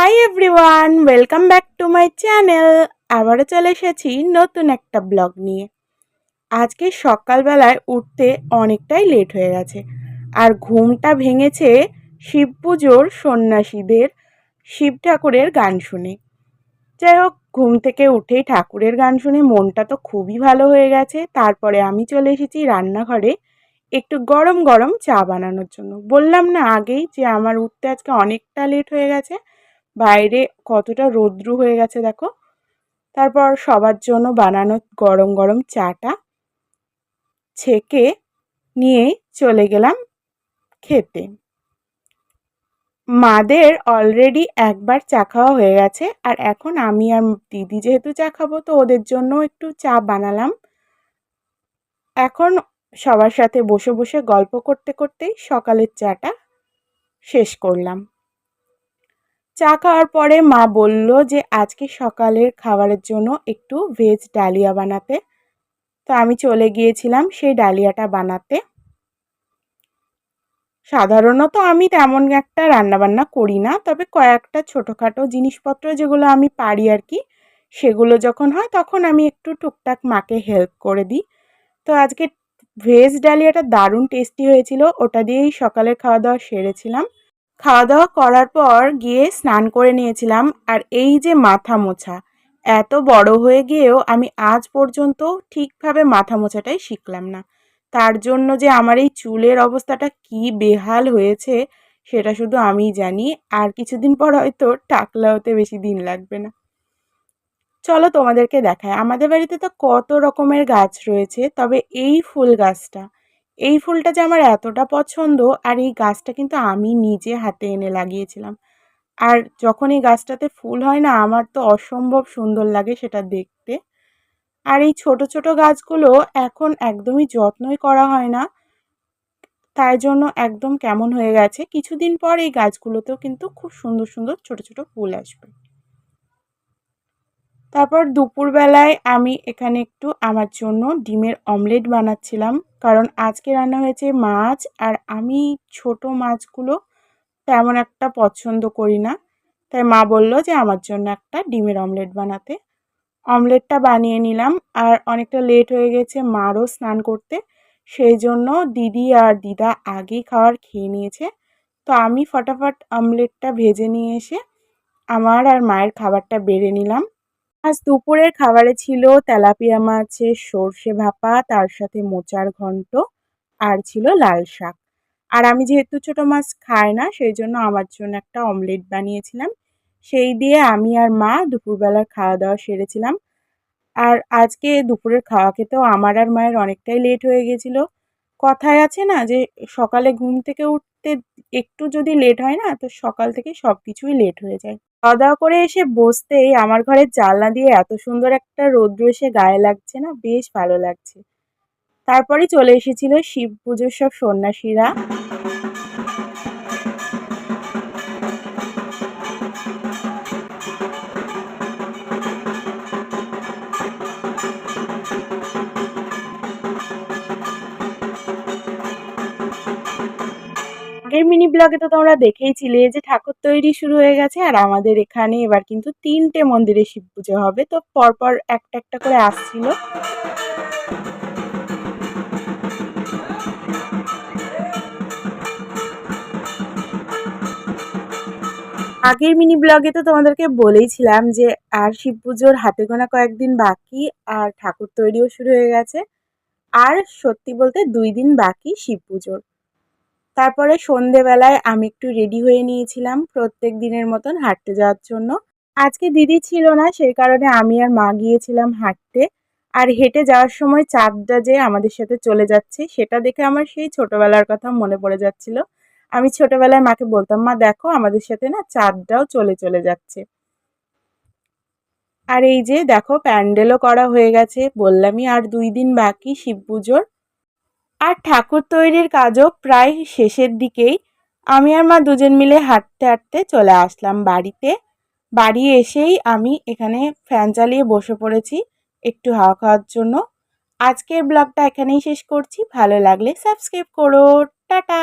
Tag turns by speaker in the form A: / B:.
A: Hi everyone, welcome back to my channel. আবারও চলে এসেছি নতুন একটা ব্লগ নিয়ে। আজকে সকালবেলায় উঠতে অনেকটাই লেট হয়ে গেছে, আর ঘুমটা ভেঙেছে শিব পুজোর সন্ন্যাসীদের শিব ঠাকুরের গান শুনে। যাই হোক, ঘুম থেকে উঠেই ঠাকুরের গান শুনে মনটা তো খুবই ভালো হয়ে গেছে। তারপরে আমি চলে এসেছি রান্নাঘরে একটু গরম গরম চা বানানোর জন্য। বললাম না আগেই যে আমার উঠতে আজকে অনেকটা লেট হয়ে গেছে, বাইরে কতটা রৌদ্র হয়ে গেছে দেখো। তারপর সবার জন্য বানানো গরম গরম চাটা ছেঁকে নিয়ে চলে গেলাম খেতে। মাদের অলরেডি একবার চা খাওয়া হয়ে গেছে, আর এখন আমি আর দিদি যেহেতু চা খাবো, তো ওদের জন্য একটু চা বানালাম। এখন সবার সাথে বসে বসে গল্প করতে করতেই সকালের চাটা শেষ করলাম। চা খাওয়ার পরে মা বলল যে আজকে সকালের খাবারের জন্য একটু ভেজ ডালিয়া বানাতে। তো আমি চলে গিয়েছিলাম সেই ডালিয়াটা বানাতে। সাধারণত আমি তেমন একটা রান্নাবান্না করি না, তবে কয়েকটা ছোটোখাটো জিনিসপত্র যেগুলো আমি পারি আর কি, সেগুলো যখন হয় তখন আমি একটু টুকটাক মাকে হেল্প করে দিই। তো আজকে ভেজ ডালিয়াটা দারুণ টেস্টি হয়েছিল, ওটা দিয়েই সকালের খাওয়া দাওয়া সেরেছিলাম। খাওয়া দাওয়া করার পর গিয়ে স্নান করে নিয়েছিলাম। আর এই যে মাথা মোছা, এত বড় হয়ে গিয়েও আমি আজ পর্যন্ত ঠিকভাবে মাথা মোছাটাই শিখলাম না। তার জন্য যে আমার এই চুলের অবস্থাটা কি বেহাল হয়েছে সেটা শুধু আমিই জানি। আর কিছুদিন পর হয়তো টাকলা হতে বেশি দিন লাগবে না। চলো তোমাদেরকে দেখায়। আমাদের বাড়িতে তো কত রকমের গাছ রয়েছে, তবে এই ফুলটা যে আমার এতটা পছন্দ, আর এই গাছটা কিন্তু আমি নিজে হাতে এনে লাগিয়েছিলাম। আর যখন এই গাছটাতে ফুল হয় না, আমার তো অসম্ভব সুন্দর লাগে সেটা দেখতে। আর এই ছোট ছোট গাছগুলো এখন একদমই যত্নই করা হয় না, তাই জন্য একদম কেমন হয়ে গেছে। কিছুদিন পর এই গাছগুলোতেও কিন্তু খুব সুন্দর সুন্দর ছোট ছোট ফুল আসবে। তারপর দুপুরবেলায় আমি এখানে একটু আমার জন্য ডিমের অমলেট বানাচ্ছিলাম, কারণ আজকে রান্না হয়েছে মাছ, আর আমি ছোট মাছগুলো তেমন একটা পছন্দ করি না। তাই মা বলল যে আমার জন্য একটা ডিমের অমলেট বানাতে। অমলেটটা বানিয়ে নিলাম। আর অনেকটা লেট হয়ে গেছে মারও স্নান করতে, সেই জন্য দিদি আর দিদা আগেই খাবার খেয়ে নিয়েছে। তো আমি ফটাফট অমলেটটা ভেজে নিয়ে এসে আমার আর মায়ের খাবারটা বেড়ে নিলাম। আজ দুপুরের খাবারে ছিল তেলাপিয়া মাছের সর্ষে ভাপা, তার সাথে মোচার ঘন্ট, আর ছিল লাল শাক। আর আমি যেহেতু ছোট মাছ খাই না, সেই জন্য আমার জন্য একটা অমলেট বানিয়েছিলাম। সেই দিয়ে আমি আর মা দুপুরবেলার খাওয়া দাওয়া সেরেছিলাম। আর আজকে দুপুরের খাওয়া খেতেও আমার আর মায়ের অনেকটাই লেট হয়ে গেছিল। কথায় আছে না যে সকালে ঘুম থেকে উঠতে একটু যদি লেট হয় না, তো সকাল থেকে সব কিছুই লেট হয়ে যায়। খাওয়া দাওয়া করে এসে বসতেই আমার ঘরের জানলা দিয়ে এত সুন্দর একটা রৌদ্র এসে গায়ে লাগছে না, বেশ ভালো লাগছে। তারপরে চলে এসেছিল শিব পুজোর সব সন্ন্যাসীরা। আগের মিনি ব্লগে তো তোমরা দেখেইছিলে যে ঠাকুর তৈরি শুরু হয়ে গেছে, আর আমাদের এখানে এবার কিন্তু 3টে মন্দিরে শিব পুজো হবে। তো পরপর একটা একটা করে আসছিল। আগের মিনি ব্লগে তো তোমাদেরকে বলেইছিলাম যে আর শিব পুজোর হাতে গোনা কয়েকদিন বাকি, আর ঠাকুর তৈরিও শুরু হয়ে গেছে। আর সত্যি বলতে 2 দিন বাকি শিব পুজোর। তারপরে সন্ধেবেলায় আমি একটু রেডি হয়ে নিয়েছিলাম প্রত্যেক দিনের মতন হাঁটতে যাওয়ার জন্য। আজকে দিদি ছিল না, সেই কারণে আমি আর মা গিয়েছিলাম হাঁটতে। আর হেঁটে যাওয়ার সময় চাঁদটা যে আমাদের সাথে চলে যাচ্ছে, সেটা দেখে আমার সেই ছোটবেলার কথা মনে পড়ে যাচ্ছিল। আমি ছোটবেলায় মাকে বলতাম, মা দেখো আমাদের সাথে না চাঁদটাও চলে চলে যাচ্ছে। আর এই যে দেখো প্যান্ডেলও করা হয়ে গেছে, বললামই আর 2 দিন বাকি শিব পুজোর। আর ঠাকুর তৈরির কাজও প্রায় শেষের দিকেই। আমি আর মা দুজন মিলে হাঁটতে হাঁটতে চলে আসলাম বাড়িতে। বাড়ি এসেই আমি এখানে ফ্যান চালিয়ে বসে পড়েছি একটু হাওয়া খাওয়ার জন্য। আজকের ব্লগটা এখানেই শেষ করছি। ভালো লাগলে সাবস্ক্রাইব করো। টাটা।